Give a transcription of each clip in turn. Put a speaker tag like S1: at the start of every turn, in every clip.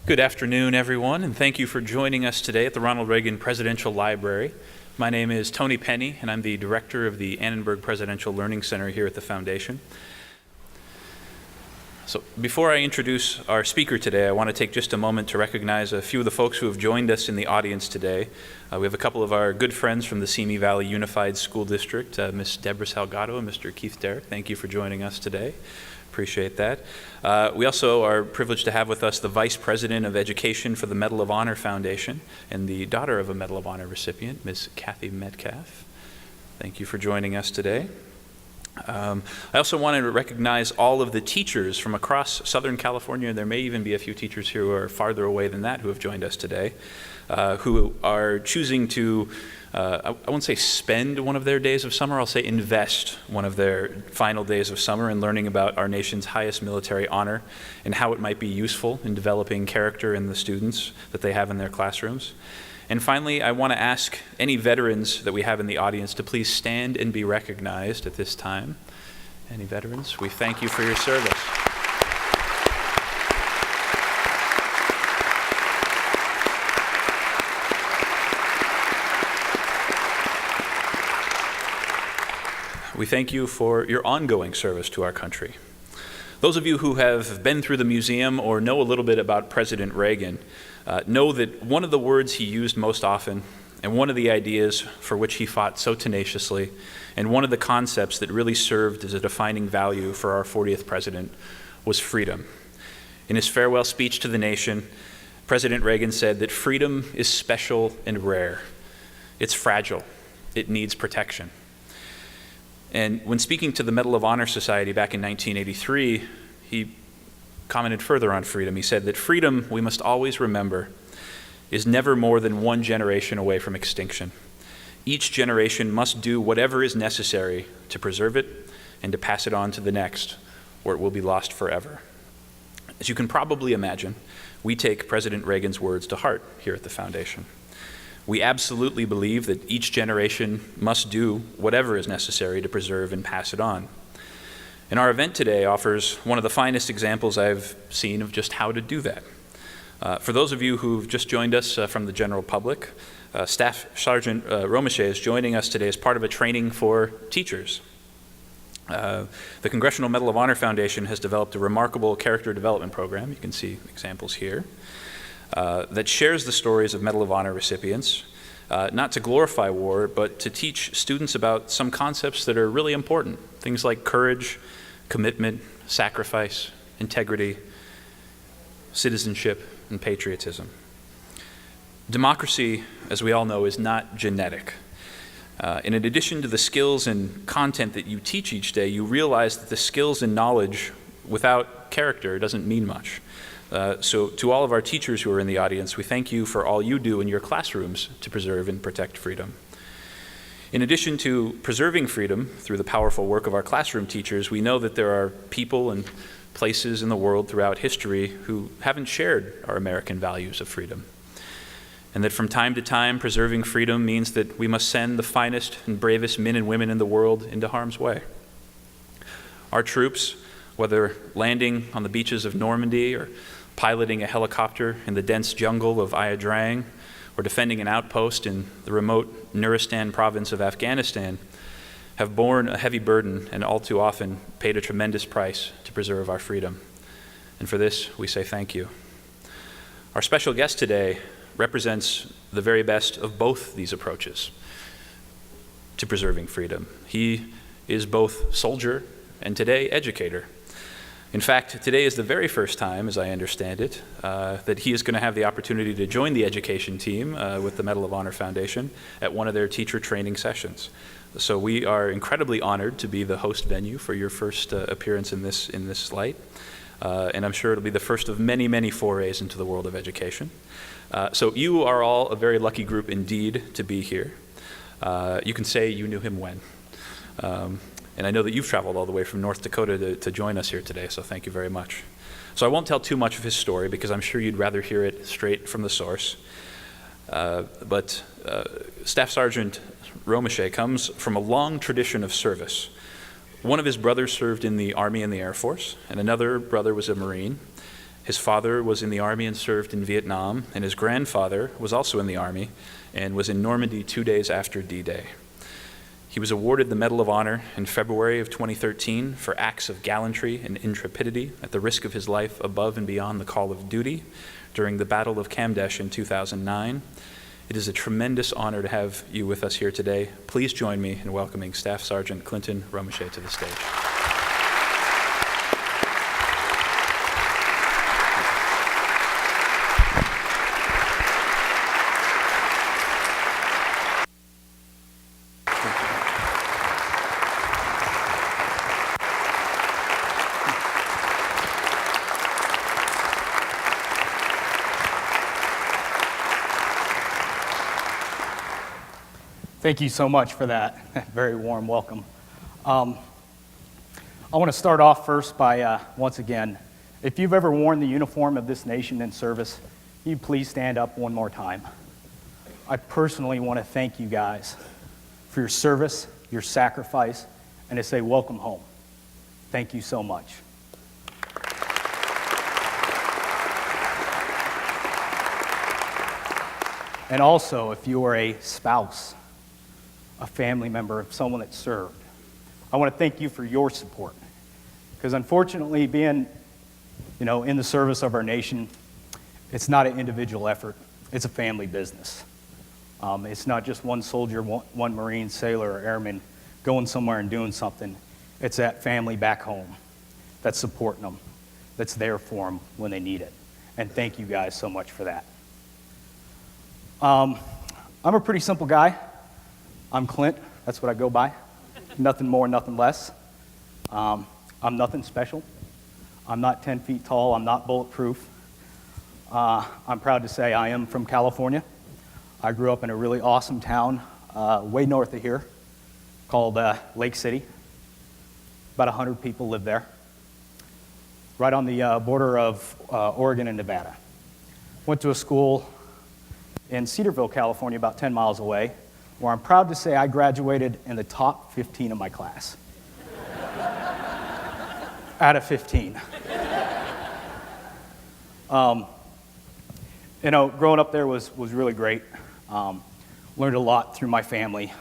S1: Good afternoon, everyone, and thank you for joining us today at the Ronald Reagan Presidential Library. My name is Tony Penny, and I'm the director of the Annenberg Presidential Learning Center here at the Foundation. So before I introduce our speaker today, I want to take just a moment to recognize a few of the folks who have joined us in the audience today. We have a couple of our good friends from the Simi Valley Unified School District, Ms. Deborah Salgado and Mr. Keith Derrick. Thank you for joining us today. Appreciate that. We also are privileged to have with us the Vice President of Education for the Medal of Honor Foundation and the daughter of a Medal of Honor recipient, Ms. Kathy Metcalf. Thank you for joining us today. I also wanted to recognize all of the teachers from across Southern California, and there may even be a few teachers who are farther away than that who have joined us today, who are choosing to, I won't say spend one of their days of summer, I'll say invest one of their final days of summer in learning about our nation's highest military honor and how it might be useful in developing character in the students that they have in their classrooms. And finally, I want to ask any veterans that we have in the audience to please stand and be recognized at this time. Any veterans? We thank you for your service. We thank you for your ongoing service to our country. Those of you who have been through the museum or know a little bit about President Reagan know that one of the words he used most often, and one of the ideas for which he fought so tenaciously, and one of the concepts that really served as a defining value for our 40th president was freedom. In his farewell speech to the nation, President Reagan said that freedom is special and rare. It's fragile. It needs protection. And when speaking to the Medal of Honor Society back in 1983, he commented further on freedom. He said that freedom, we must always remember, is never more than one generation away from extinction. Each generation must do whatever is necessary to preserve it and to pass it on to the next, or it will be lost forever. As you can probably imagine, we take President Reagan's words to heart here at the Foundation. We absolutely believe that each generation must do whatever is necessary to preserve and pass it on. And our event today offers one of the finest examples I've seen of just how to do that. For those of you who've just joined us from the general public, Staff Sergeant Romesha is joining us today as part of a training for teachers. The Congressional Medal of Honor Foundation has developed a remarkable character development program, you can see examples here, that shares the stories of Medal of Honor recipients, not to glorify war, but to teach students about some concepts that are really important, things like courage, commitment, sacrifice, integrity, citizenship, and patriotism. Democracy, as we all know, is not genetic. And in addition to the skills and content that you teach each day, you realize that the skills and knowledge without character doesn't mean much. So to all of our teachers who are in the audience, we thank you for all you do in your classrooms to preserve and protect freedom. In addition to preserving freedom through the powerful work of our classroom teachers, we know that there are people and places in the world throughout history who haven't shared our American values of freedom. And that from time to time, preserving freedom means that we must send the finest and bravest men and women in the world into harm's way. Our troops, whether landing on the beaches of Normandy or piloting a helicopter in the dense jungle of Ia Drang, or defending an outpost in the remote Nuristan province of Afghanistan, have borne a heavy burden and all too often paid a tremendous price to preserve our freedom. And for this, we say thank you. Our special guest today represents the very best of both these approaches to preserving freedom. He is both soldier and today educator. In fact, today is the very first time, as I understand it, that he is going to have the opportunity to join the education team with the Medal of Honor Foundation at one of their teacher training sessions. So we are incredibly honored to be the host venue for your first appearance in this light. And I'm sure it'll be the first of many, many forays into the world of education. So you are all a very lucky group indeed to be here. You can say you knew him when. And I know that you've traveled all the way from North Dakota to join us here today, so thank you very much. So I won't tell too much of his story because I'm sure you'd rather hear it straight from the source. But Staff Sergeant Romesha comes from a long tradition of service. One of his brothers served in the Army and the Air Force, and another brother was a Marine. His father was in the Army and served in Vietnam, and his grandfather was also in the Army and was in Normandy 2 days after D-Day. He was awarded the Medal of Honor in February of 2013 for acts of gallantry and intrepidity at the risk of his life above and beyond the call of duty during the Battle of Kamdesh in 2009. It is a tremendous honor to have you with us here today. Please join me in welcoming Staff Sergeant Clinton Romachet to the stage.
S2: Thank you so much for that very warm welcome. I want to start off first by, once again, if you've ever worn the uniform of this nation in service, can you please stand up one more time? I personally want to thank you guys for your service, your sacrifice, and to say welcome home. Thank you so much. And also, if you are a spouse, a family member of someone that served, I want to thank you for your support. Because unfortunately, being, in the service of our nation, it's not an individual effort. It's a family business. It's not just one soldier, one Marine, sailor, or airman going somewhere and doing something. It's that family back home that's supporting them, that's there for them when they need it. And thank you guys so much for that. I'm a pretty simple guy. I'm Clint, that's what I go by. Nothing more, nothing less. I'm nothing special. I'm not 10 feet tall, I'm not bulletproof. I'm proud to say I am from California. I grew up in a really awesome town way north of here called Lake City. About 100 people live there. Right on the border of Oregon and Nevada. Went to a school in Cedarville, California, about 10 miles away, where I'm proud to say I graduated in the top 15 of my class. Out of 15. Growing up there was really great. Learned a lot through my family.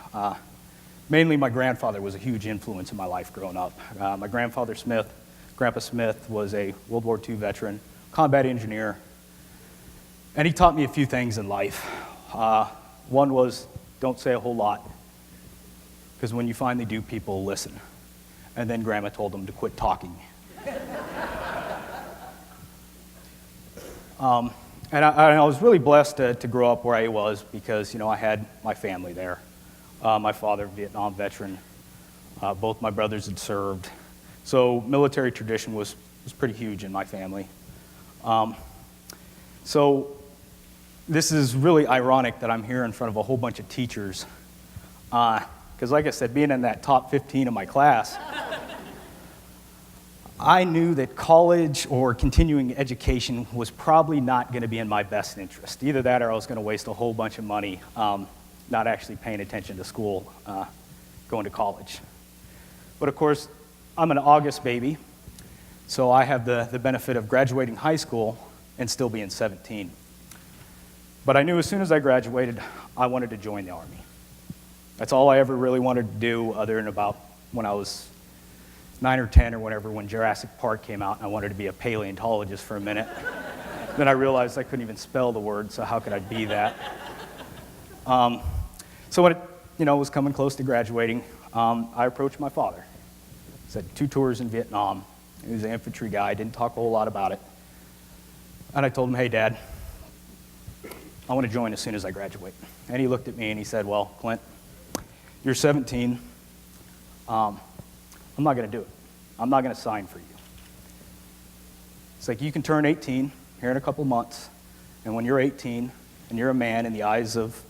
S2: Mainly my grandfather was a huge influence in my life growing up. My grandfather Smith, Grandpa Smith, was a World War II veteran, combat engineer, and he taught me a few things in life. One was, don't say a whole lot, because when you finally do, people will listen. And then Grandma told him to quit talking. And I was really blessed to grow up where I was because, I had my family there. My father, Vietnam veteran. Both my brothers had served. So military tradition was pretty huge in my family. So this is really ironic that I'm here in front of a whole bunch of teachers. Because like I said, being in that top 15 of my class, I knew that college or continuing education was probably not going to be in my best interest. Either that or I was going to waste a whole bunch of money not actually paying attention to school, going to college. But of course, I'm an August baby, so I have the benefit of graduating high school and still being 17. But I knew as soon as I graduated, I wanted to join the Army. That's all I ever really wanted to do, other than about when I was 9 or 10 or whatever, when Jurassic Park came out, and I wanted to be a paleontologist for a minute. Then I realized I couldn't even spell the word, so how could I be that? So when it was coming close to graduating, I approached my father. I said 2 tours in Vietnam. He was an infantry guy, didn't talk a whole lot about it. And I told him, hey, Dad, I want to join as soon as I graduate. And he looked at me and he said, well, Clint, you're 17. I'm not going to do it. I'm not going to sign for you. It's like you can turn 18 here in a couple months, and when you're 18 and you're a man in the eyes of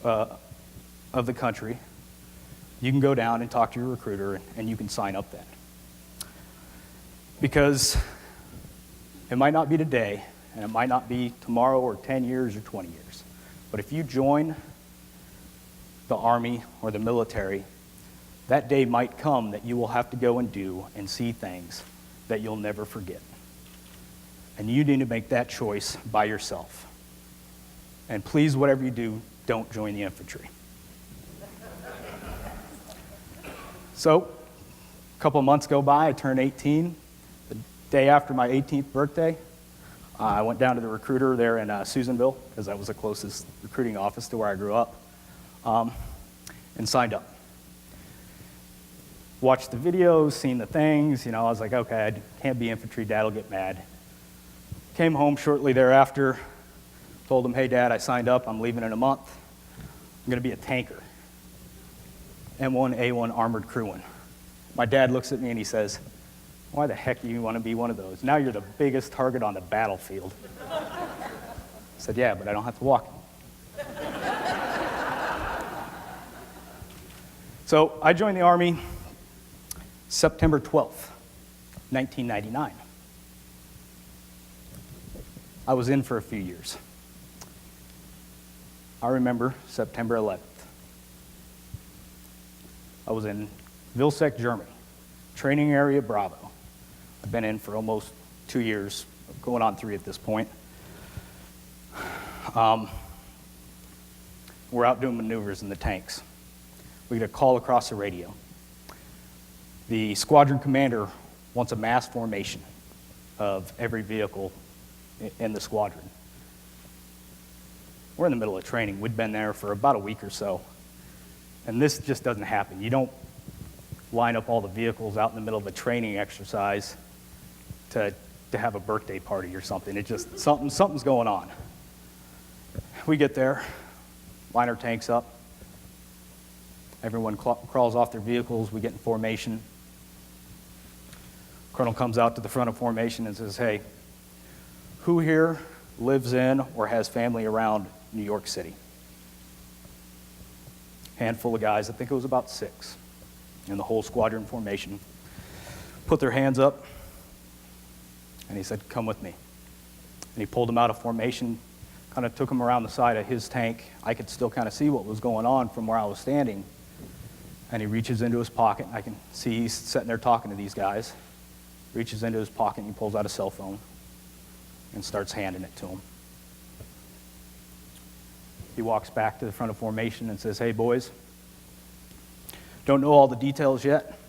S2: the country, you can go down and talk to your recruiter and you can sign up then. Because it might not be today, and it might not be tomorrow or 10 years or 20 years. But if you join the Army or the military, that day might come that you will have to go and do and see things that you'll never forget. And you need to make that choice by yourself. And please, whatever you do, don't join the infantry. So, a couple of months go by, I turned 18. The day after my 18th birthday, I went down to the recruiter there in Susanville, because that was the closest recruiting office to where I grew up, and signed up. Watched the videos, seen the things, I was like, okay, I can't be infantry, Dad'll get mad. Came home shortly thereafter, told him, hey, Dad, I signed up, I'm leaving in a month. I'm going to be a tanker. M1A1 armored crewman. My dad looks at me and he says, why the heck do you want to be one of those? Now you're the biggest target on the battlefield. I said, yeah, but I don't have to walk. So I joined the Army September 12th, 1999. I was in for a few years. I remember September 11th. I was in Vilseck, Germany, training area Bravo. I've been in for almost 2 years, going on 3 at this point. We're out doing maneuvers in the tanks. We get a call across the radio. The squadron commander wants a mass formation of every vehicle in the squadron. We're in the middle of training. We'd been there for about a week or so. And this just doesn't happen. You don't line up all the vehicles out in the middle of a training exercise to have a birthday party or something. It just, something's going on. We get there, line our tanks up. Everyone crawls off their vehicles. We get in formation. Colonel comes out to the front of formation and says, hey, who here lives in or has family around New York City? Handful of guys, I think it was about 6, in the whole squadron formation, put their hands up, and he said, come with me. And he pulled them out of formation, kind of took them around the side of his tank. I could still kind of see what was going on from where I was standing. And he reaches into his pocket. I can see he's sitting there talking to these guys. Reaches into his pocket and he pulls out a cell phone and starts handing it to them. He walks back to the front of formation and says, hey, boys, don't know all the details yet,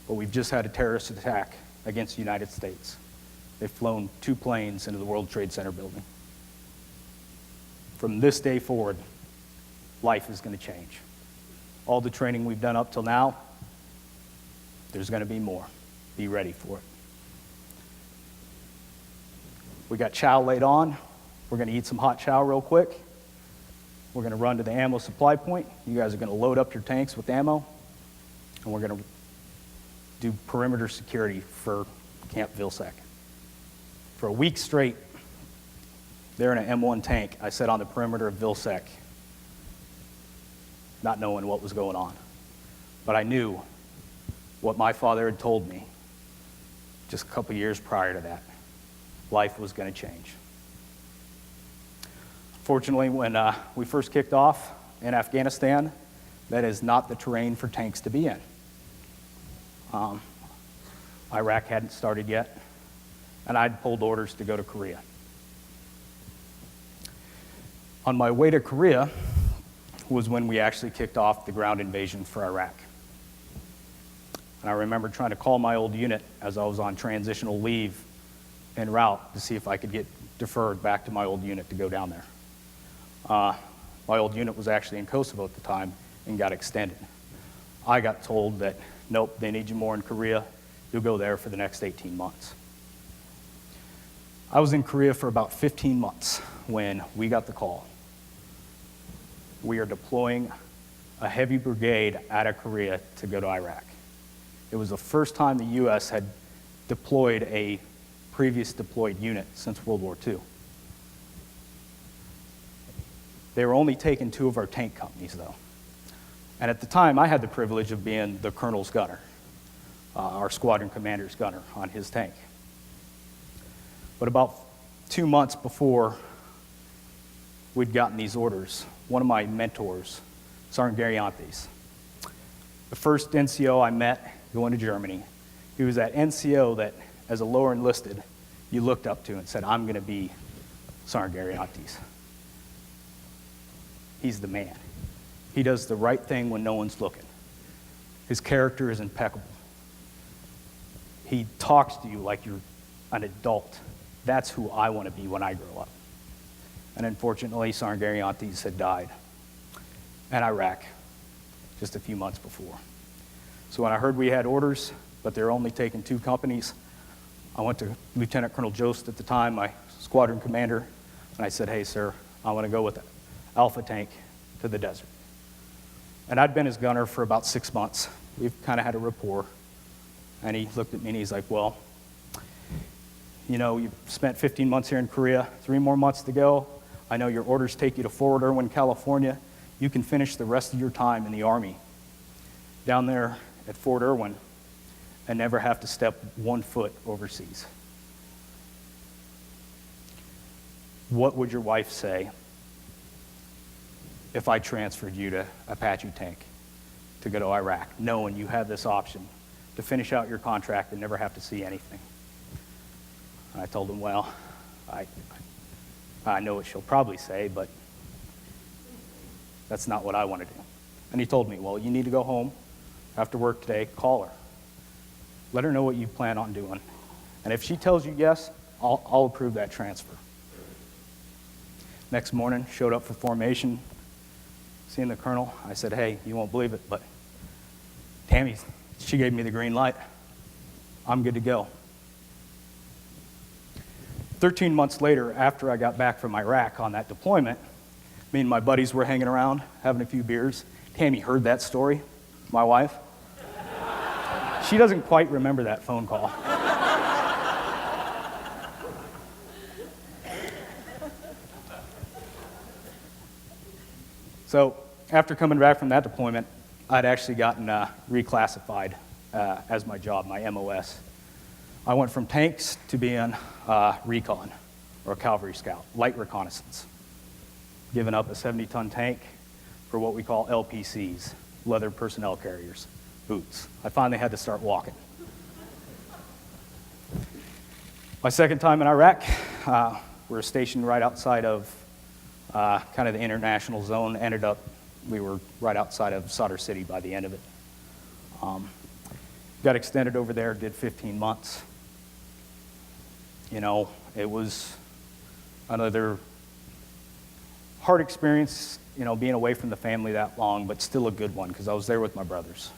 S2: but we've just had a terrorist attack against the United States. They've flown 2 planes into the World Trade Center building. From this day forward, life is going to change. All the training we've done up till now, there's going to be more. Be ready for it. We got chow laid on. We're going to eat some hot chow real quick. We're going to run to the ammo supply point. You guys are going to load up your tanks with ammo, and we're going to do perimeter security for Camp Vilseck. For a week straight, there in an M1 tank, I sat on the perimeter of Vilseck, not knowing what was going on. But I knew what my father had told me just a couple years prior to that. Life was going to change. Fortunately, when we first kicked off in Afghanistan, that is not the terrain for tanks to be in. Iraq hadn't started yet, and I'd pulled orders to go to Korea. On my way to Korea was when we actually kicked off the ground invasion for Iraq. And I remember trying to call my old unit as I was on transitional leave en route to see if I could get deferred back to my old unit to go down there. My old unit was actually in Kosovo at the time and got extended. I got told that, nope, they need you more in Korea. You'll go there for the next 18 months. I was in Korea for about 15 months when we got the call. We are deploying a heavy brigade out of Korea to go to Iraq. It was the first time the U.S. had deployed a previous deployed unit since World War II. They were only taking 2 of our tank companies, though. And at the time, I had the privilege of being the colonel's gunner, our squadron commander's gunner on his tank. But about 2 months before we'd gotten these orders, one of my mentors, Sergeant Gariantes, the first NCO I met going to Germany, he was that NCO that, as a lower enlisted, you looked up to and said, I'm going to be Sergeant Gariantes. He's the man. He does the right thing when no one's looking. His character is impeccable. He talks to you like you're an adult. That's who I want to be when I grow up. And unfortunately, Sergeant Gariantes had died in Iraq just a few months before. So when I heard we had orders, but they're only taking 2 companies, I went to Lieutenant Colonel Jost at the time, my squadron commander, and I said, hey, sir, I want to go with the Alpha tank to the desert. And I'd been his gunner for about 6 months. We've kind of had a rapport. And he looked at me and he's like, well, you know, you've spent 15 months here in Korea, 3 more months to go. I know your orders take you to Fort Irwin, California. You can finish the rest of your time in the Army down there at Fort Irwin and never have to step 1 foot overseas. What would your wife say if I transferred you to Apache tank to go to Iraq, knowing you have this option to finish out your contract and never have to see anything? And I told him, well, I know what she'll probably say, but that's not what I want to do. And he told me, well, you need to go home after work today, call her. Let her know what you plan on doing. And if she tells you yes, I'll approve that transfer. Next morning, showed up for formation, seeing the colonel. I said, hey, you won't believe it, but Tammy, she gave me the green light. I'm good to go. 13 months later, after I got back from Iraq on that deployment, me and my buddies were hanging around, having a few beers. Tammy heard that story, my wife. She doesn't quite remember that phone call. So after coming back from that deployment, I'd actually gotten reclassified as my job, my MOS. I went from tanks to being recon, or a cavalry scout, light reconnaissance. Giving up a 70-ton tank for what we call LPCs, leather personnel carriers, boots. I finally had to start walking. My second time in Iraq, we were stationed right outside of kind of the international zone. Ended up, we were right outside of Sadr City by the end of it. Got extended over there, did 15 months. You know, it was another hard experience, you know, being away from the family that long, but still a good one because I was there with my brothers.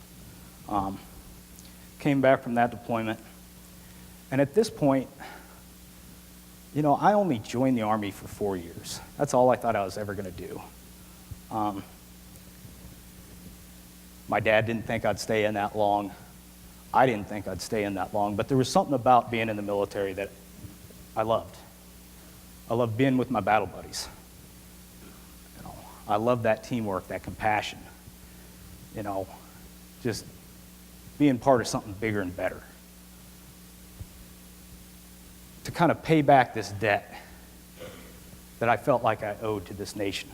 S2: Came back from that deployment, and at this point, you know, I only joined the Army for 4 years. That's all I thought I was ever going to do. My dad didn't think I'd stay in that long. I didn't think I'd stay in that long, but there was something about being in the military that I loved. I loved being with my battle buddies. You know, I loved that teamwork, that compassion. You know, just being part of something bigger and better. To kind of pay back this debt that I felt like I owed to this nation.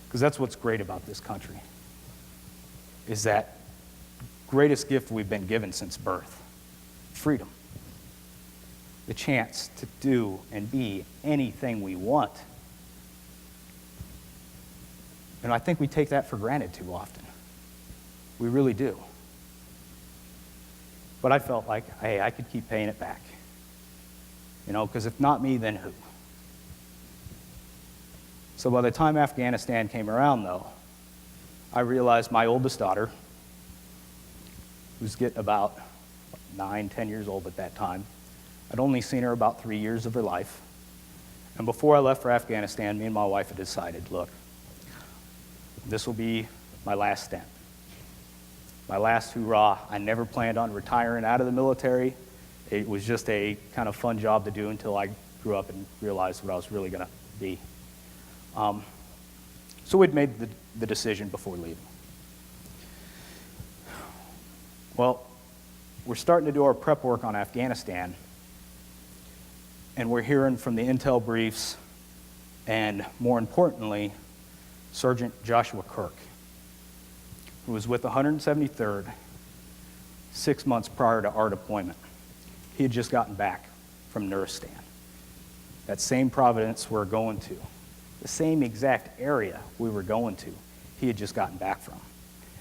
S2: Because that's what's great about this country, is that greatest gift we've been given since birth, freedom. The chance to do and be anything we want. And I think we take that for granted too often. We really do. But I felt like, hey, I could keep paying it back. You know, because if not me, then who? So by the time Afghanistan came around, though, I realized my oldest daughter, who's getting about 9, 10 years old at that time, I'd only seen her about 3 years of her life. And before I left for Afghanistan, me and my wife had decided, look, this will be my last stint. My last hoorah. I never planned on retiring out of the military. It was just a kind of fun job to do until I grew up and realized what I was really going to be. So we'd made the decision before leaving. Well, we're starting to do our prep work on Afghanistan, and we're hearing from the intel briefs, and more importantly, Sergeant Joshua Kirk, who was with the 173rd 6 months prior to our deployment. He had just gotten back from Nuristan. That same Providence we're going to, the same exact area we were going to, he had just gotten back from.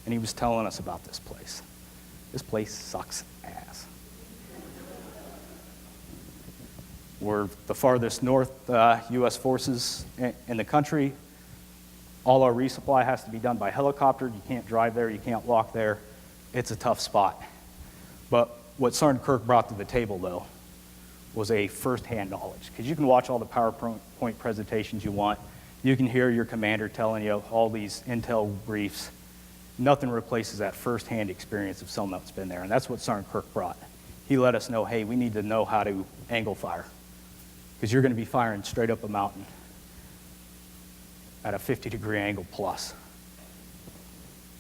S2: And he was telling us about this place. This place sucks ass. We're the farthest north U.S. forces in the country. All our resupply has to be done by helicopter. You can't drive there. You can't walk there. It's a tough spot. But what Sergeant Kirk brought to the table, though, was a first-hand knowledge. Because you can watch all the PowerPoint presentations you want. You can hear your commander telling you all these intel briefs. Nothing replaces that first-hand experience of someone that's been there. And that's what Sergeant Kirk brought. He let us know, hey, we need to know how to angle fire. Because you're going to be firing straight up a mountain at a 50-degree angle plus.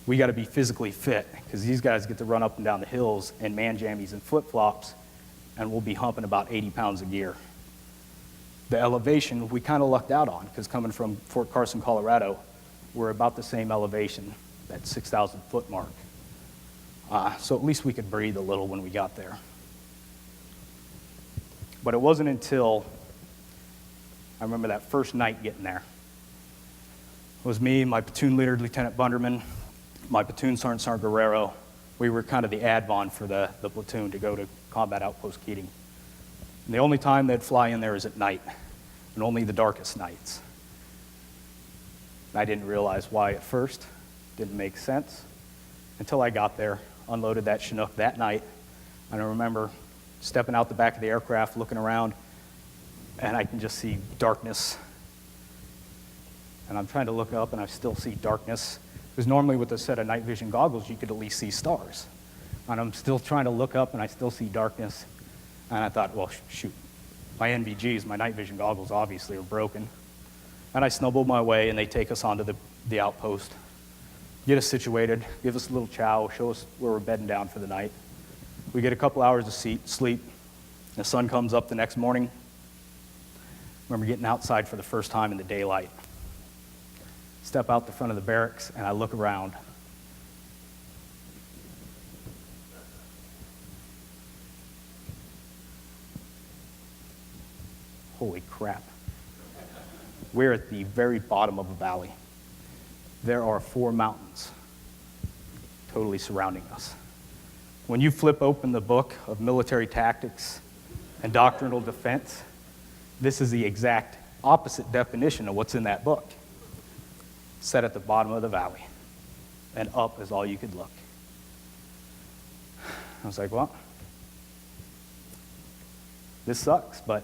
S2: We got to be physically fit, because these guys get to run up and down the hills in man jammies and flip-flops, and we'll be humping about 80 pounds of gear. The elevation, we kind of lucked out on, because coming from Fort Carson, Colorado, we're about the same elevation, that 6,000-foot mark. So at least we could breathe a little when we got there. But it wasn't until I remember that first night getting there. It was me, my platoon leader, Lieutenant Bunderman, my platoon sergeant, Sergeant Guerrero. We were kind of the advon for the platoon to go to Combat Outpost Keating. And the only time they'd fly in there is at night, and only the darkest nights. And I didn't realize why at first. Didn't make sense until I got there, unloaded that Chinook that night, and I remember stepping out the back of the aircraft, looking around, and I can just see darkness. And I'm trying to look up, and I still see darkness. Because normally with a set of night vision goggles, you could at least see stars. And I'm still trying to look up, and I still see darkness. And I thought, well, shoot, my NVGs, my night vision goggles, obviously are broken. And I snowballed my way, and they take us onto the outpost, get us situated, give us a little chow, show us where we're bedding down for the night. We get a couple hours of sleep. The sun comes up the next morning. I remember getting outside for the first time in the daylight. Step out the front of the barracks, and I look around. Holy crap. We're at the very bottom of a valley. There are 4 mountains totally surrounding us. When you flip open the book of military tactics and doctrinal defense, this is the exact opposite definition of what's in that book. Set at the bottom of the valley, and up is all you could look. I was like, well, this sucks, but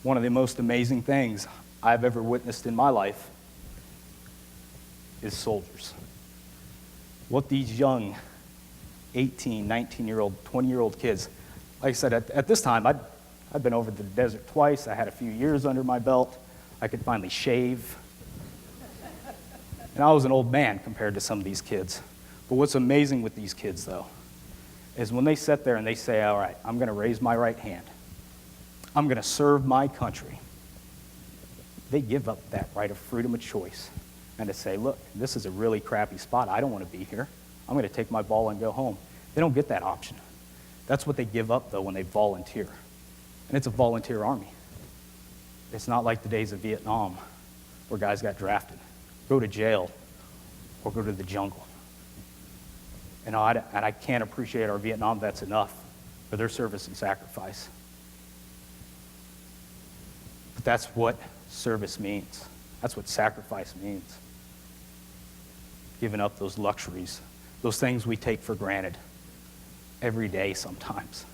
S2: one of the most amazing things I've ever witnessed in my life is soldiers. What these young 18, 19-year-old, 20-year-old kids, like I said, at this time, I'd been over the desert twice. I had a few years under my belt. I could finally shave. And I was an old man compared to some of these kids. But what's amazing with these kids, though, is when they sit there and they say, all right, I'm going to raise my right hand. I'm going to serve my country. They give up that right of freedom of choice and to say, look, this is a really crappy spot. I don't want to be here. I'm going to take my ball and go home. They don't get that option. That's what they give up, though, when they volunteer. And it's a volunteer army. It's not like the days of Vietnam where guys got drafted, go to jail, or go to the jungle. And I can't appreciate our Vietnam vets enough for their service and sacrifice. But that's what service means. That's what sacrifice means. Giving up those luxuries, those things we take for granted every day sometimes.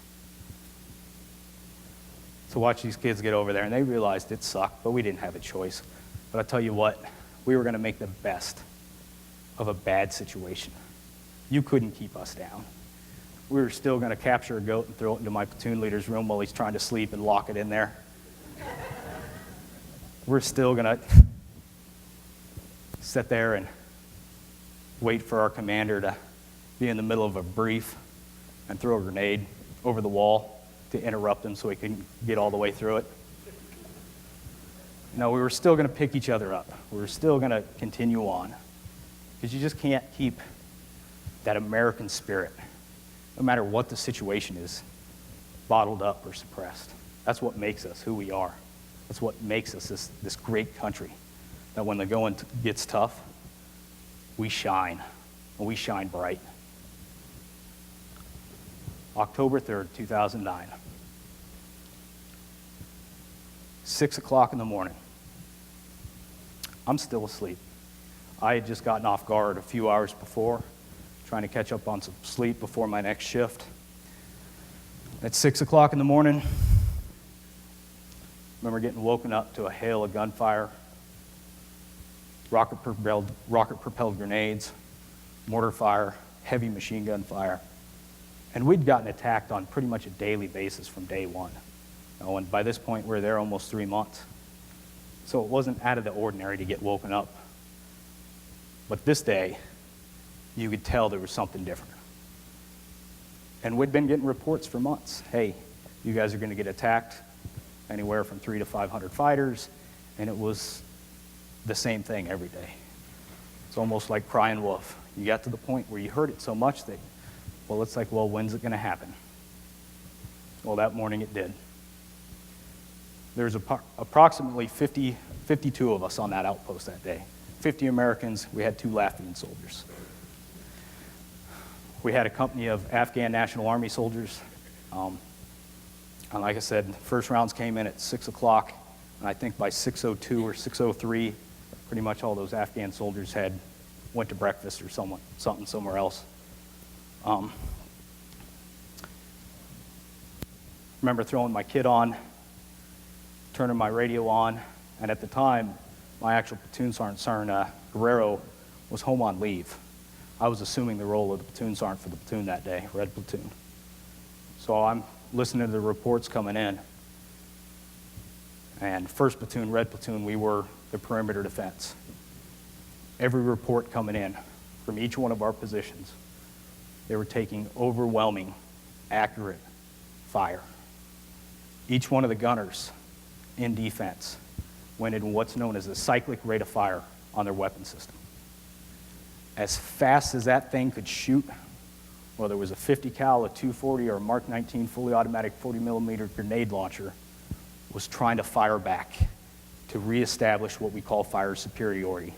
S2: To watch these kids get over there, and they realized it sucked, but we didn't have a choice. But I'll tell you what, we were going to make the best of a bad situation. You couldn't keep us down. We were still going to capture a goat and throw it into my platoon leader's room while he's trying to sleep and lock it in there. We're still going to sit there and wait for our commander to be in the middle of a brief and throw a grenade over the wall to interrupt him so he couldn't get all the way through it. No, we were still going to pick each other up. We were still going to continue on. Because you just can't keep that American spirit, no matter what the situation is, bottled up or suppressed. That's what makes us who we are. That's what makes us this great country. That when the going gets tough, we shine, and we shine bright. October 3rd, 2009. 6 o'clock in the morning. I'm still asleep. I had just gotten off guard a few hours before, trying to catch up on some sleep before my next shift. At 6 o'clock in the morning, I remember getting woken up to a hail of gunfire, rocket-propelled grenades, mortar fire, heavy machine gun fire. And we'd gotten attacked on pretty much a daily basis from day one. And by this point, we're there almost 3 months. So it wasn't out of the ordinary to get woken up. But this day, you could tell there was something different. And we'd been getting reports for months. Hey, you guys are going to get attacked, anywhere from 300 to 500 fighters. And it was the same thing every day. It's almost like crying wolf. You got to the point where you heard it so much that, well, it's like, well, when's it going to happen? Well, that morning it did. There's approximately 52 of us on that outpost that day. 50 Americans, we had 2 Latvian soldiers. We had a company of Afghan National Army soldiers. And like I said, first rounds came in at 6 o'clock, and I think by 6:02 or 6:03, pretty much all those Afghan soldiers went to breakfast or something somewhere else. Remember throwing my kit on, turning my radio on, and at the time, my actual platoon sergeant, Guerrero, was home on leave. I was assuming the role of the platoon sergeant for the platoon that day, Red Platoon. So I'm listening to the reports coming in, and 1st Platoon, Red Platoon, we were the perimeter defense. Every report coming in from each one of our positions, they were taking overwhelming, accurate fire. Each one of the gunners in defense went in what's known as a cyclic rate of fire on their weapon system. As fast as that thing could shoot, whether it was a 50 cal, a 240, or a Mark 19 fully automatic 40 millimeter grenade launcher, was trying to fire back to reestablish what we call fire superiority.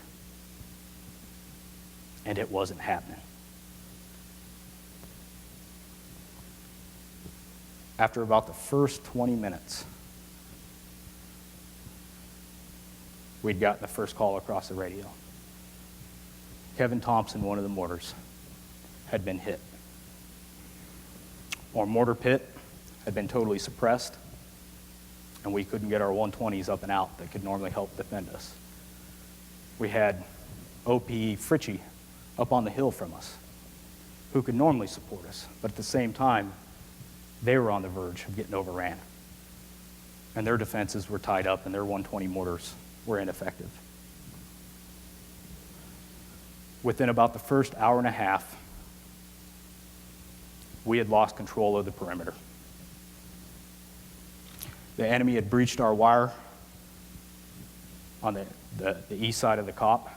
S2: And it wasn't happening. After about the first 20 minutes, we'd gotten the first call across the radio. Kevin Thompson, one of the mortars, had been hit. Our mortar pit had been totally suppressed, and we couldn't get our 120s up and out that could normally help defend us. We had OP Fritchie up on the hill from us, who could normally support us, but at the same time, they were on the verge of getting overran. And their defenses were tied up, and their 120 mortars were ineffective. Within about the first hour and a half, we had lost control of the perimeter. The enemy had breached our wire on the east side of the COP,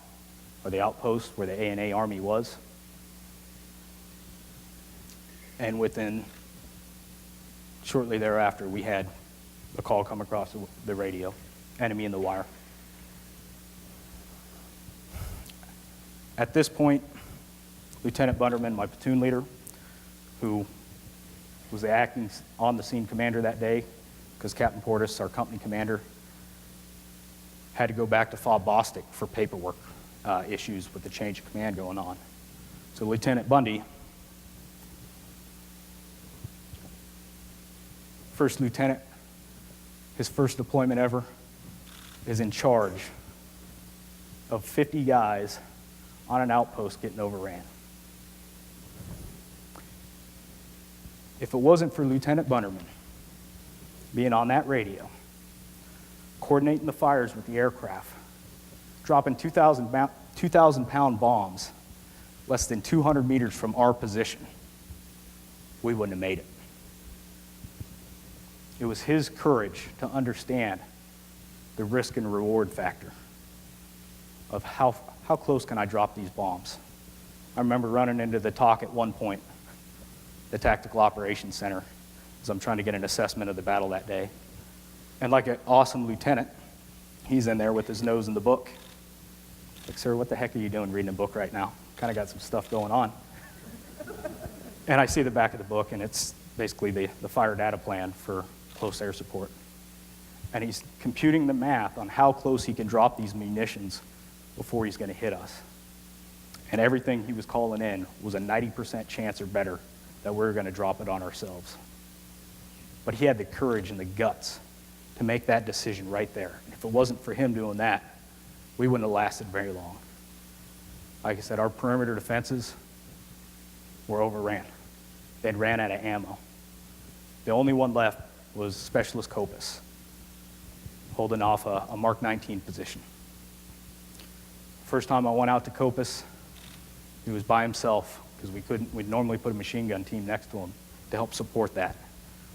S2: or the outpost where the A&A Army was. And shortly thereafter, we had a call come across the radio, enemy in the wire. At this point, Lieutenant Bunderman, my platoon leader, who was the acting on-the-scene commander that day, because Captain Portis, our company commander, had to go back to Fob Bostic for paperwork issues with the change of command going on. So Lieutenant Bundy, first lieutenant, his first deployment ever, is in charge of 50 guys on an outpost getting overran. If it wasn't for Lieutenant Bunderman being on that radio, coordinating the fires with the aircraft, dropping 2,000-pound bombs less than 200 meters from our position, we wouldn't have made it. It was his courage to understand the risk and reward factor of how close can I drop these bombs. I remember running into the TOC at one point, the Tactical Operations Center, as I'm trying to get an assessment of the battle that day. And like an awesome lieutenant, he's in there with his nose in the book. Like, sir, what the heck are you doing reading a book right now? Kind of got some stuff going on. And I see the back of the book, and it's basically the fire data plan for close air support. And he's computing the math on how close he can drop these munitions before he's going to hit us. And everything he was calling in was a 90% chance or better that we were going to drop it on ourselves. But he had the courage and the guts to make that decision right there. And if it wasn't for him doing that, we wouldn't have lasted very long. Like I said, our perimeter defenses were overran. They'd ran out of ammo. The only one left was Specialist Kopis, holding off a Mark 19 position. First time I went out to Kopis, he was by himself because we'd normally put a machine gun team next to him to help support that.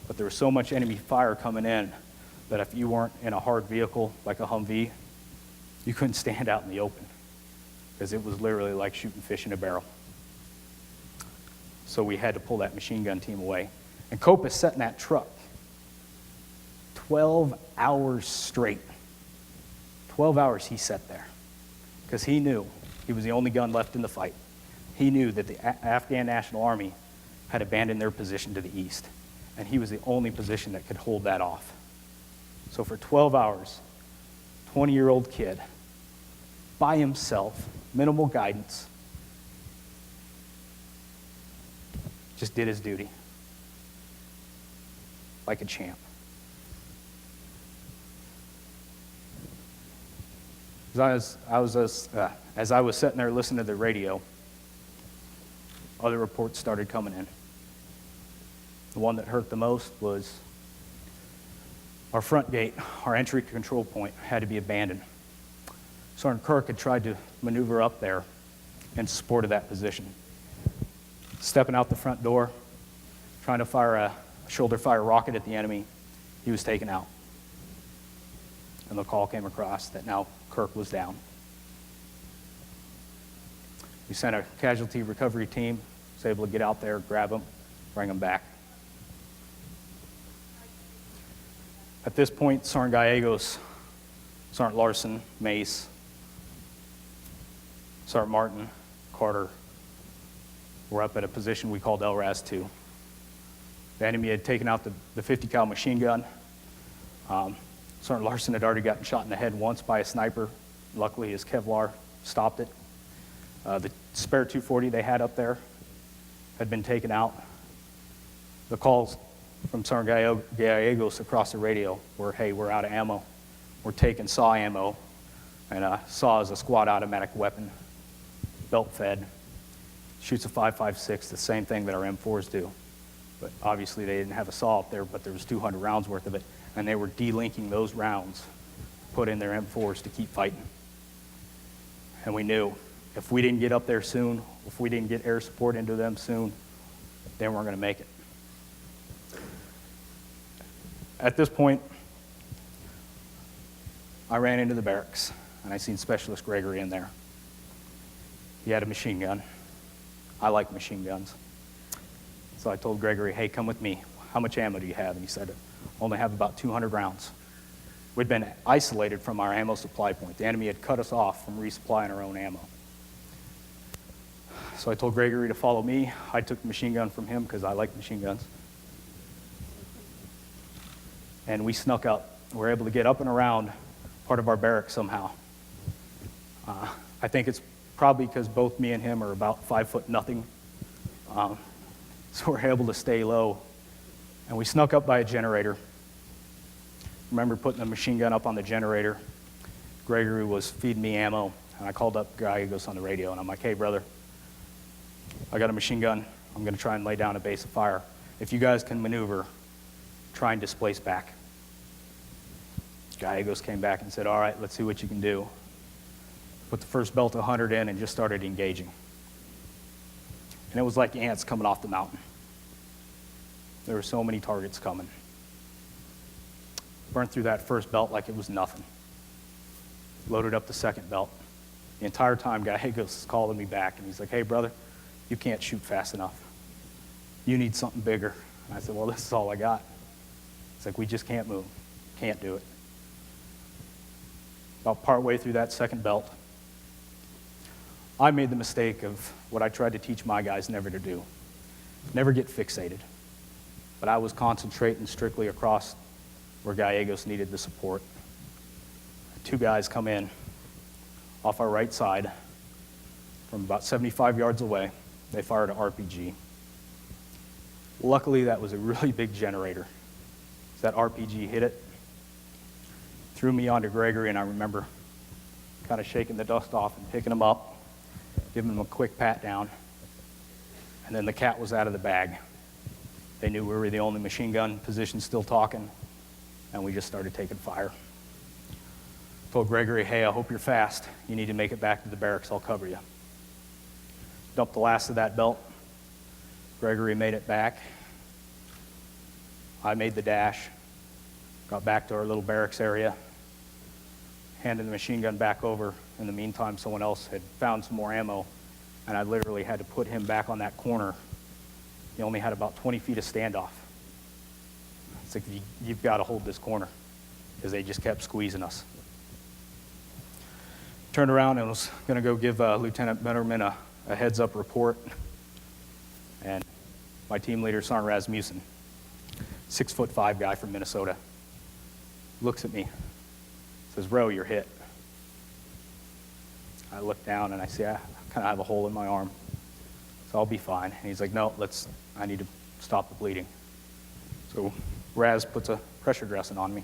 S2: But there was so much enemy fire coming in that if you weren't in a hard vehicle like a Humvee, you couldn't stand out in the open because it was literally like shooting fish in a barrel. So we had to pull that machine gun team away. And Kopis sat in that truck 12 hours straight. 12 hours he sat there because he knew he was the only gun left in the fight. He knew that the Afghan National Army had abandoned their position to the east, and he was the only position that could hold that off. So for 12 hours, 20-year-old kid, by himself, minimal guidance, just did his duty like a champ. As I was sitting there listening to the radio, other reports started coming in. The one that hurt the most was our front gate, our entry control point, had to be abandoned. Sergeant Kirk had tried to maneuver up there in support of that position. Stepping out the front door, trying to fire a shoulder fire rocket at the enemy, he was taken out. And the call came across that now Kirk was down. We sent a casualty recovery team, was able to get out there, grab him, bring him back. At this point, Sergeant Gallegos, Sergeant Larson, Mace, Sergeant Martin, Carter were up at a position we called LRAS 2. The enemy had taken out the 50 cal machine gun. Sergeant Larson had already gotten shot in the head once by a sniper. Luckily, his Kevlar stopped it. The spare 240 they had up there had been taken out. The calls from Sergeant Gallegos across the radio were, hey, we're out of ammo. We're taking SAW ammo. And SAW is a squad automatic weapon, belt fed, shoots a 5.56, the same thing that our M4s do. But obviously they didn't have a SAW up there, but there was 200 rounds worth of it. And they were delinking those rounds, put in their M4s to keep fighting. And we knew if we didn't get up there soon, if we didn't get air support into them soon, they weren't going to make it. At this point, I ran into the barracks, and I seen Specialist Gregory in there. He had a machine gun. I like machine guns. So I told Gregory, hey, come with me. How much ammo do you have? And he said, I only have about 200 rounds. We'd been isolated from our ammo supply point. The enemy had cut us off from resupplying our own ammo. So I told Gregory to follow me. I took the machine gun from him because I like machine guns. And we snuck up. We were able to get up and around part of our barracks somehow. I think it's probably because both me and him are about 5'0". So we're able to stay low. And we snuck up by a generator. Remember putting the machine gun up on the generator. Gregory was feeding me ammo, and I called up Gallegos on the radio, and I'm like, hey, brother, I got a machine gun. I'm going to try and lay down a base of fire. If you guys can maneuver, try and displace back. Gallegos came back and said, all right, let's see what you can do. Put the first belt of 100 in and just started engaging. And it was like ants coming off the mountain. There were so many targets coming. Burned through that first belt like it was nothing. Loaded up the second belt. The entire time, Gallegos is calling me back, and he's like, hey, brother, you can't shoot fast enough. You need something bigger. And I said, well, this is all I got. It's like, we just can't move. can't do it. About partway through that second belt, I made the mistake of what I tried to teach my guys never to do. Never get fixated. But I was concentrating strictly across where Gallegos needed the support. Two guys come in off our right side from about 75 yards away. They fired an RPG. Luckily, that was a really big generator. That RPG hit it, threw me onto Gregory, and I remember kind of shaking the dust off and picking him up, giving him a quick pat down, and then the cat was out of the bag. They knew we were the only machine gun position still talking, and we just started taking fire. Told Gregory, hey, I hope you're fast. You need to make it back to the barracks. I'll cover you. Dumped the last of that belt. Gregory made it back. I made the dash, got back to our little barracks area, handed the machine gun back over. In the meantime, someone else had found some more ammo, and I literally had to put him back on that corner. He only had about 20 feet of standoff. It's like, you've got to hold this corner, because they just kept squeezing us. Turned around and was going to go give Lieutenant Betterman a heads-up report, and my team leader, Sergeant Rasmussen, 6'5" guy from Minnesota, looks at me, says, Ro, you're hit. I look down and I see I kind of have a hole in my arm, so I'll be fine. And he's like, no, I need to stop the bleeding. So Raz puts a pressure dressing on me.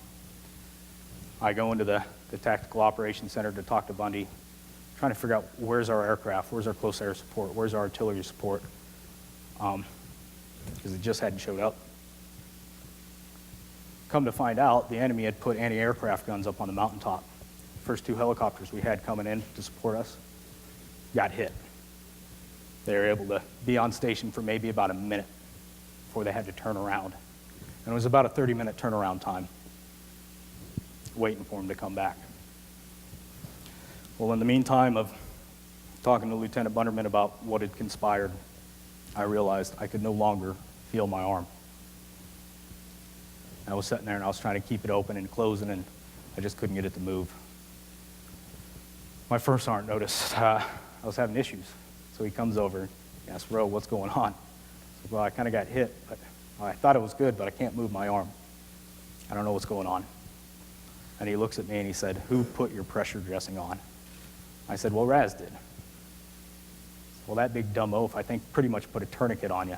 S2: I go into the Tactical Operations Center to talk to Bundy, trying to figure out where's our aircraft, where's our close air support, where's our artillery support, because it just hadn't showed up. Come to find out, the enemy had put anti-aircraft guns up on the mountaintop. First two helicopters we had coming in to support us got hit. They were able to be on station for maybe about a minute before they had to turn around. And it was about a 30-minute turnaround time, waiting for them to come back. Well, in the meantime of talking to Lieutenant Bunderman about what had conspired, I realized I could no longer feel my arm. I was sitting there and I was trying to keep it open and closing, and I just couldn't get it to move. My first sergeant noticed I was having issues. So he comes over and asks, Ro, what's going on? I said, well, I kind of got hit, but I thought it was good, but I can't move my arm. I don't know what's going on. And he looks at me and he said, who put your pressure dressing on? I said, well, Raz did. Well, that big dumb oaf, I think, pretty much put a tourniquet on you.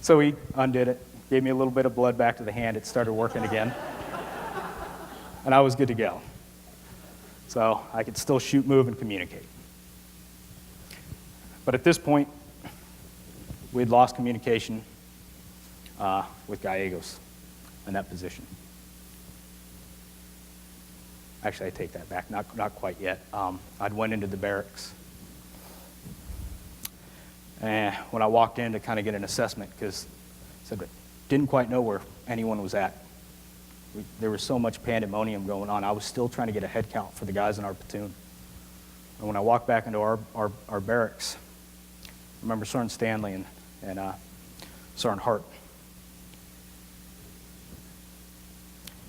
S2: So he undid it, gave me a little bit of blood back to the hand. It started working again. And I was good to go. So I could still shoot, move, and communicate. But at this point, we'd lost communication with Gallegos in that position. Actually, I take that back, not quite yet. I'd went into the barracks. And when I walked in to kind of get an assessment, because I said, didn't quite know where anyone was at. There was so much pandemonium going on. I was still trying to get a head count for the guys in our platoon. And when I walked back into our barracks, I remember Sergeant Stanley and Sergeant Hart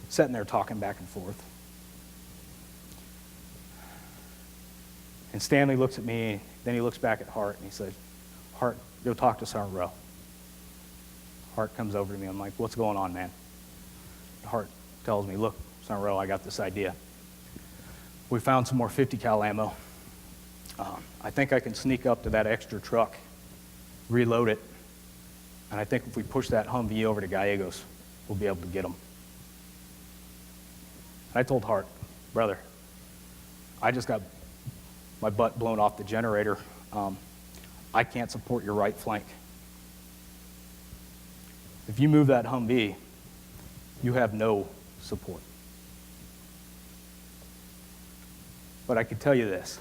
S2: sitting there talking back and forth. And Stanley looks at me, then he looks back at Hart, and he said, Hart, go talk to Sergeant Rowe. Hart comes over to me. I'm like, what's going on, man? Hart tells me, look, Sergeant Rowe, I got this idea. We found some more 50 cal ammo. I think I can sneak up to that extra truck, reload it, and I think if we push that Humvee over to Gallegos, we'll be able to get them. I told Hart, brother, I just got my butt blown off the generator. I can't support your right flank. If you move that Humvee, you have no support. But I can tell you this.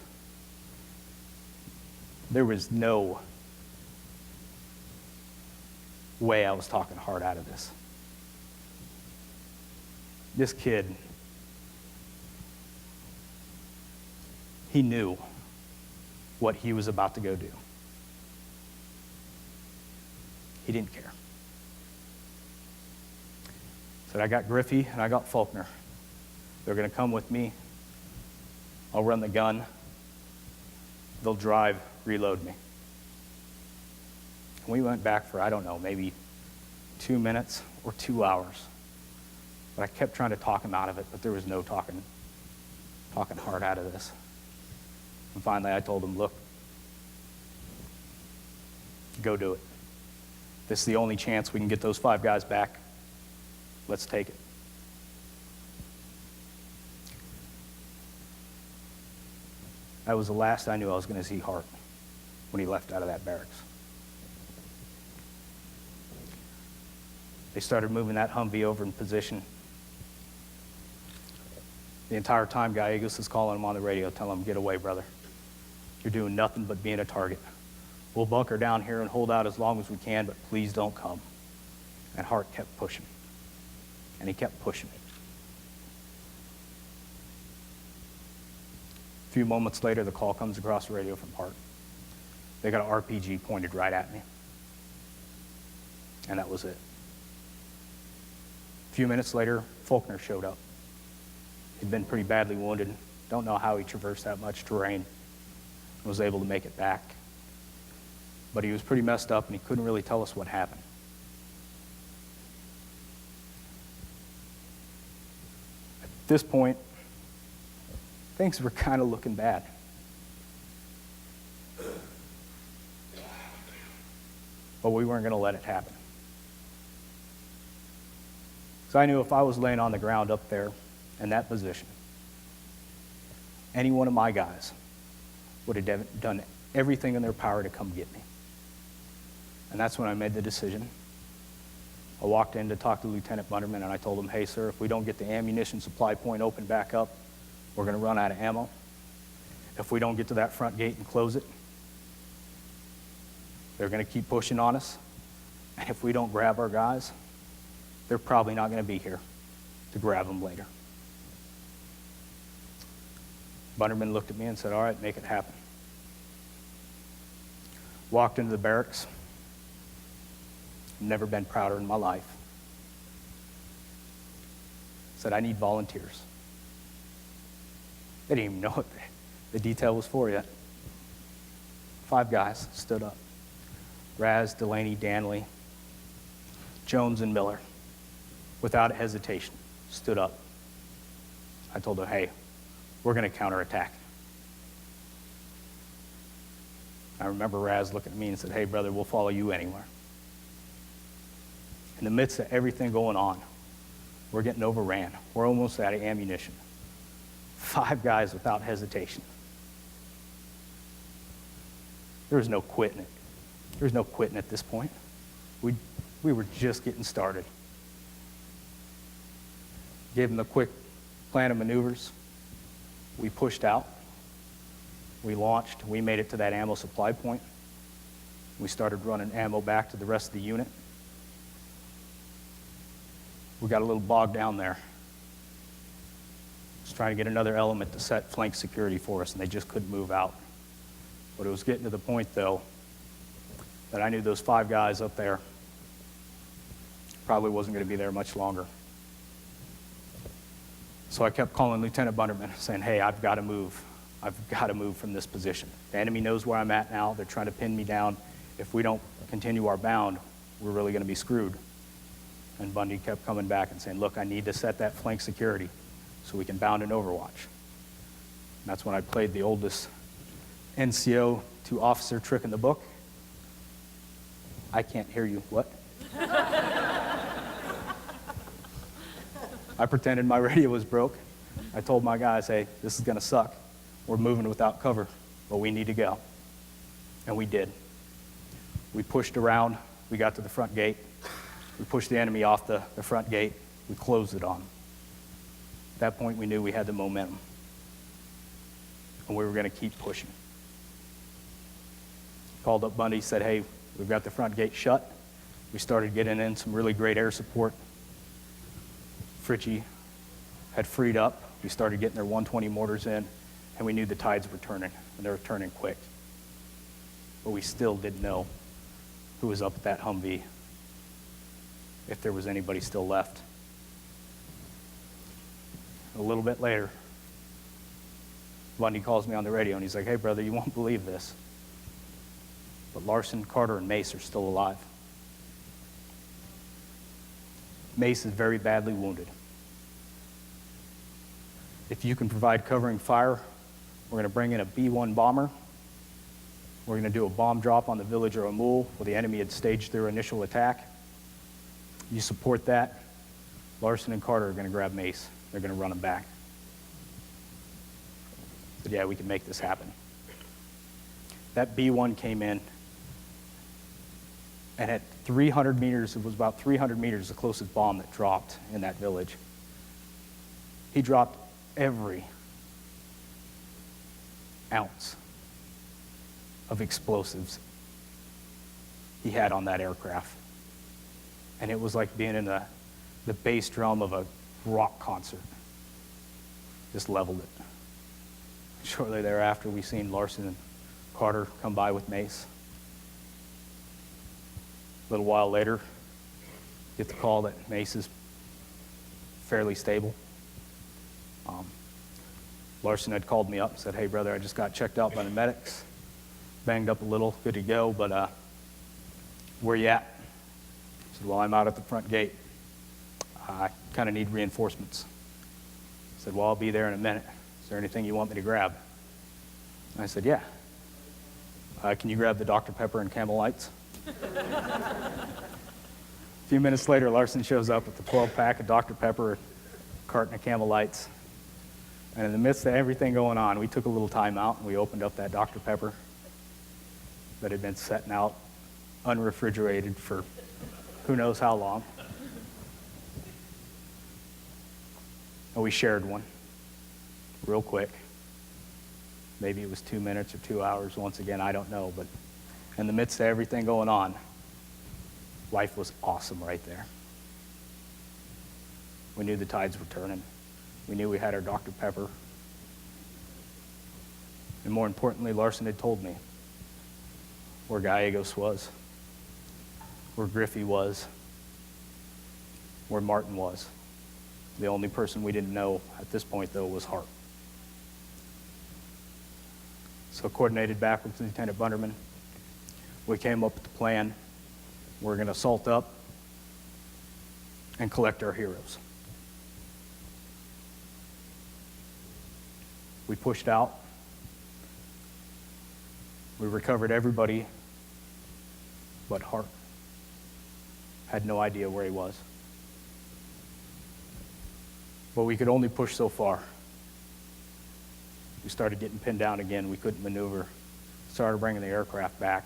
S2: There was no way I was talking Hart out of this. This kid, he knew what he was about to go do. He didn't care. Said, I got Griffey and I got Faulkner. They're going to come with me. I'll run the gun. They'll drive, reload me. And we went back for, I don't know, maybe 2 minutes or 2 hours. But I kept trying to talk him out of it, but there was no talking hard out of this. And finally I told him, look, go do it. This is the only chance we can get those 5 guys back. Let's take it. That was the last I knew I was going to see Hart when he left out of that barracks. They started moving that Humvee over in position. The entire time, Gallegos is calling him on the radio, telling him, get away, brother. You're doing nothing but being a target. We'll bunker down here and hold out as long as we can, but please don't come. And Hart kept pushing. And he kept pushing. A few moments later, the call comes across the radio from Hart. They got an RPG pointed right at me. And that was it. A few minutes later, Faulkner showed up. He'd been pretty badly wounded. Don't know how he traversed that much terrain and was able to make it back. But he was pretty messed up and he couldn't really tell us what happened. At this point, things were kind of looking bad. But we weren't going to let it happen. So I knew if I was laying on the ground up there in that position, any one of my guys would have done everything in their power to come get me. And that's when I made the decision. I walked in to talk to Lieutenant Bunderman, and I told him, hey, sir, if we don't get the ammunition supply point open back up, we're going to run out of ammo. If we don't get to that front gate and close it, they're going to keep pushing on us. And if we don't grab our guys, they're probably not going to be here to grab them later. Bunderman looked at me and said, all right, make it happen. Walked into the barracks. Never been prouder in my life. Said, I need volunteers. They didn't even know what the detail was for yet. 5 guys stood up. Raz, Delaney, Danley, Jones, and Miller, without hesitation, stood up. I told them, hey, we're going to counterattack. I remember Raz looking at me and said, hey, brother, we'll follow you anywhere. In the midst of everything going on, we're getting overran. We're almost out of ammunition. 5 guys without hesitation. There was no quitting it. There was no quitting at this point. We were just getting started. Gave them a quick plan of maneuvers. We pushed out. We launched. We made it to that ammo supply point. We started running ammo back to the rest of the unit. We got a little bogged down there. Just trying to get another element to set flank security for us, and they just couldn't move out. But it was getting to the point, though, that I knew those 5 guys up there probably wasn't going to be there much longer. So I kept calling Lieutenant Bunderman, saying, hey, I've got to move. I've got to move from this position. The enemy knows where I'm at now. They're trying to pin me down. If we don't continue our bound, we're really going to be screwed. And Bundy kept coming back and saying, look, I need to set that flank security so we can bound an overwatch. And that's when I played the oldest NCO to officer trick in the book. I can't hear you. What? I pretended my radio was broke. I told my guys, hey, this is going to suck. We're moving without cover, but we need to go. And we did. We pushed around. We got to the front gate. We pushed the enemy off the front gate. We closed it on them. At that point, we knew we had the momentum. And we were going to keep pushing. Called up Bundy, said, hey, we've got the front gate shut. We started getting in some really great air support. Fritchie had freed up. We started getting their 120 mortars in, and we knew the tides were turning, and they were turning quick. But we still didn't know who was up at that Humvee if there was anybody still left. A little bit later, Bundy calls me on the radio and he's like, "Hey brother, you won't believe this, but Larson, Carter, and Mace are still alive. Mace is very badly wounded. If you can provide covering fire, we're going to bring in a B-1 bomber. We're going to do a bomb drop on the village of Amul where the enemy had staged their initial attack. You support that, Larson and Carter are going to grab Mace. They're going to run him back." I said, "Yeah, we can make this happen." That B-1 came in, and at 300 meters, it was about 300 meters, the closest bomb that dropped in that village. He dropped every ounce of explosives he had on that aircraft. And it was like being in the bass drum of a rock concert. Just leveled it. Shortly thereafter, we seen Larson and Carter come by with Mace. A little while later, get the call that Mace is fairly stable. Larson had called me up and said, "Hey brother, I just got checked out by the medics. Banged up a little, good to go, but where you at?" I said, "Well, I'm out at the front gate. I kind of need reinforcements." I said, "Well, I'll be there in a minute. Is there anything you want me to grab?" And I said, "Yeah. Can you grab the Dr. Pepper and Camel Lights?" A few minutes later, Larson shows up with the 12-pack of Dr. Pepper, a carton of Camel Lights. And in the midst of everything going on, we took a little time out and we opened up that Dr. Pepper that had been setting out unrefrigerated for who knows how long. And we shared one real quick. Maybe it was 2 minutes or 2 hours. Once again, I don't know. But in the midst of everything going on, life was awesome right there. We knew the tides were turning. We knew we had our Dr. Pepper. And more importantly, Larson had told me where Gallegos was, where Griffey was, where Martin was. The only person we didn't know at this point, though, was Hart. So coordinated back with Lieutenant Bunderman, we came up with the plan. We're going to assault up and collect our heroes. We pushed out. We recovered everybody but Hart. Had no idea where he was. But we could only push so far. We started getting pinned down again. We couldn't maneuver. Started bringing the aircraft back.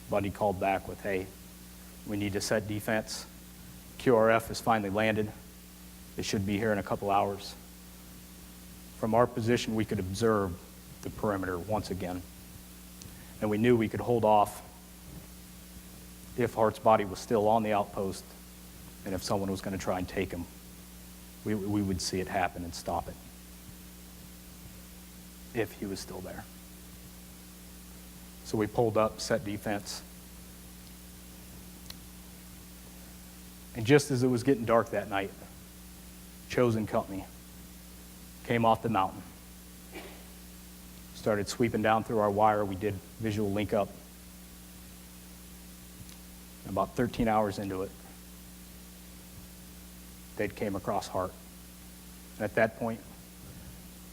S2: Bundy called back with, "Hey, we need to set defense. QRF has finally landed. They should be here in a couple hours." From our position, we could observe the perimeter once again. And we knew we could hold off if Hart's body was still on the outpost and if someone was going to try and take him. We would see it happen and stop it if he was still there. So we pulled up, set defense. And just as it was getting dark that night, Chosen Company came off the mountain, started sweeping down through our wire. We did visual link up. About 13 hours into it, they'd came across Hart. And at that point,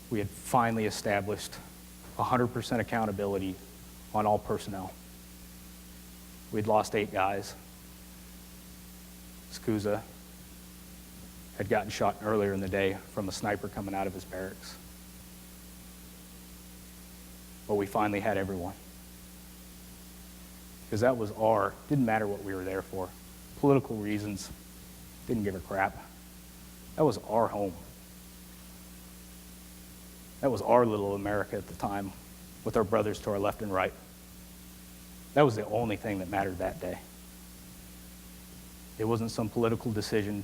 S2: we had finally established 100% accountability on all personnel. We'd lost 8 guys. Scusa had gotten shot earlier in the day from a sniper coming out of his barracks. But we finally had everyone. Because that was didn't matter what we were there for. Political reasons, didn't give a crap. That was our home. That was our little America at the time, with our brothers to our left and right. That was the only thing that mattered that day. It wasn't some political decision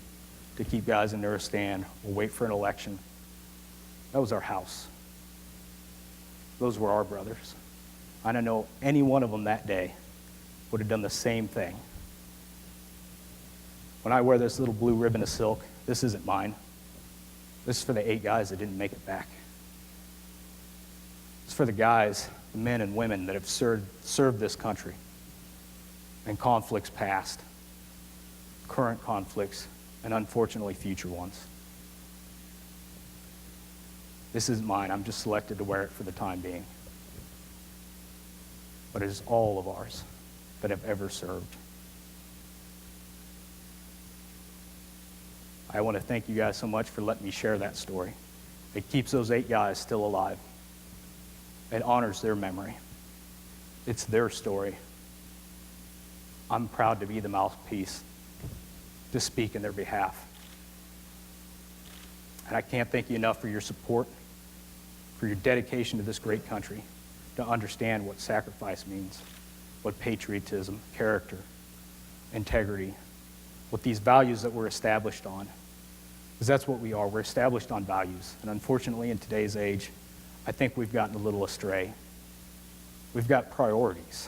S2: to keep guys in Nuristan or wait for an election. That was our house. Those were our brothers. I don't know any one of them that day would have done the same thing When I wear this little blue ribbon of silk, this isn't mine. This is for the 8 guys that didn't make it back. It's for the guys, the men and women that have served this country in conflicts past, current conflicts, and unfortunately future ones. This isn't mine. I'm just selected to wear it for the time being. But it is all of ours that have ever served. I want to thank you guys so much for letting me share that story. It keeps those 8 guys still alive. It honors their memory. It's their story. I'm proud to be the mouthpiece to speak in their behalf. And I can't thank you enough for your support, for your dedication to this great country, to understand what sacrifice means, what patriotism, character, integrity, what these values that we're established on. Because that's what we are. We're established on values. And unfortunately, in today's age, I think we've gotten a little astray. We've got priorities.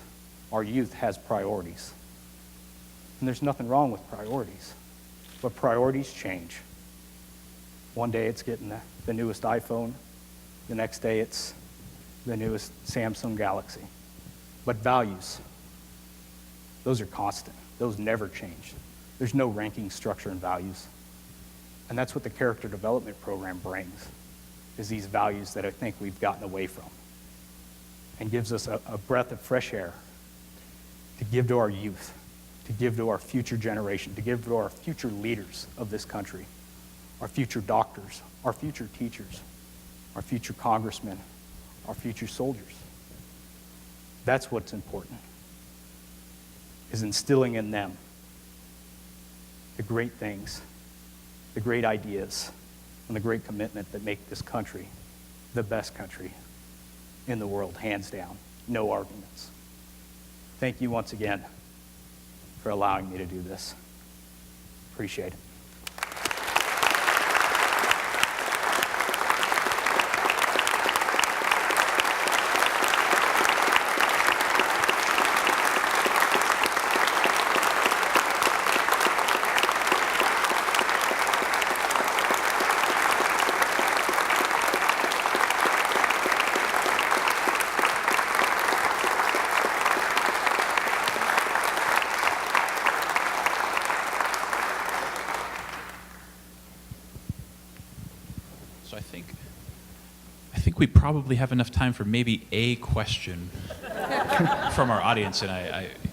S2: Our youth has priorities. And there's nothing wrong with priorities. But priorities change. One day it's getting the newest iPhone. The next day it's the newest Samsung Galaxy. But values, those are constant. Those never change. There's no ranking structure in values. And that's what the character development program brings, is these values that I think we've gotten away from, and gives us a breath of fresh air to give to our youth, to give to our future generation, to give to our future leaders of this country, our future doctors, our future teachers, our future congressmen, our future soldiers. That's what's important, is instilling in them the great things, the great ideas, and the great commitment that make this country the best country in the world, hands down. No arguments. Thank you once again for allowing me to do this. Appreciate it.
S1: So I think we probably have enough time for maybe a question from our audience, and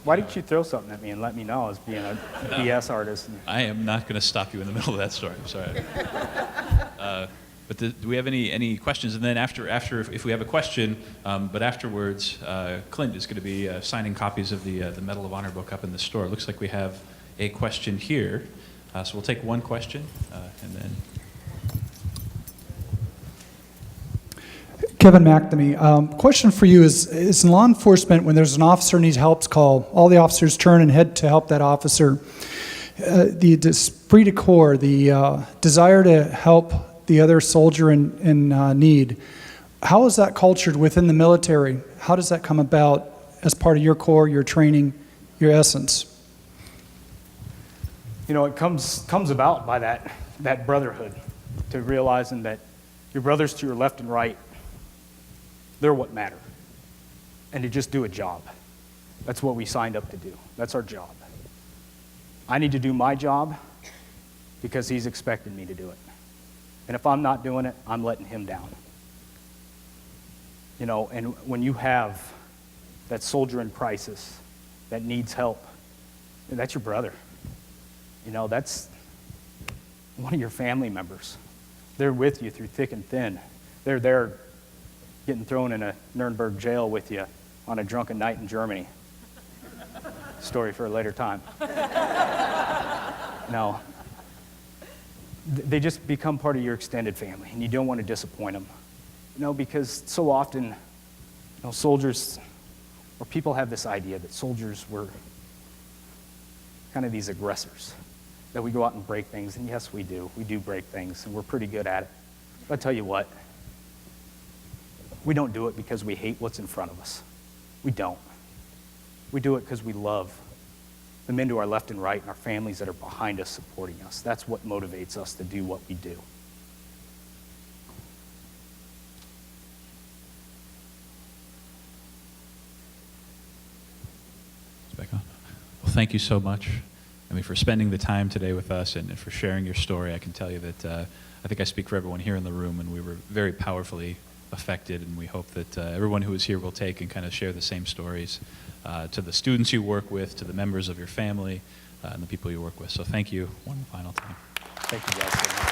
S2: Why didn't you throw something at me and let me know as being a BS artist?
S1: I am not going to stop you in the middle of that story. I'm sorry. But do we have any questions? And then after if we have a question, but afterwards, Clint is going to be signing copies of the Medal of Honor book up in the store. It looks like we have a question here, so we'll take one question, and then.
S3: Kevin McNamee. Question for you is in law enforcement, when there's an officer needs help, call, all the officers turn and head to help that officer. The esprit de corps, the desire to help the other soldier in need, how is that cultured within the military? How does that come about as part of your core, your training, your essence?
S2: You know, it comes about by that brotherhood, to realizing that your brothers to your left and right, they're what matter. And to just do a job. That's what we signed up to do. That's our job. I need to do my job because he's expecting me to do it. And if I'm not doing it, I'm letting him down. You know, and when you have that soldier in crisis that needs help, that's your brother. You know, that's one of your family members. They're with you through thick and thin. They're there getting thrown in a Nuremberg jail with you on a drunken night in Germany. Story for a later time. No. They just become part of your extended family, and you don't want to disappoint them. You know, because so often, you know, soldiers, or people have this idea that soldiers were kind of these aggressors, that we go out and break things, and yes, we do. We do break things, and we're pretty good at it. But I tell you what, we don't do it because we hate what's in front of us. We don't. We do it because we love the men to our left and right, and our families that are behind us supporting us. That's what motivates us to do what we do.
S4: Well, thank you so much. I mean, for spending the time today with us and for sharing your story. I can tell you that I think I speak for everyone here in the room, and we were very powerfully affected, and we hope that everyone who is here will take and kind of share the same stories to the students you work with, to the members of your family, and the people you work with. So thank you one final time.
S2: Thank you guys so much.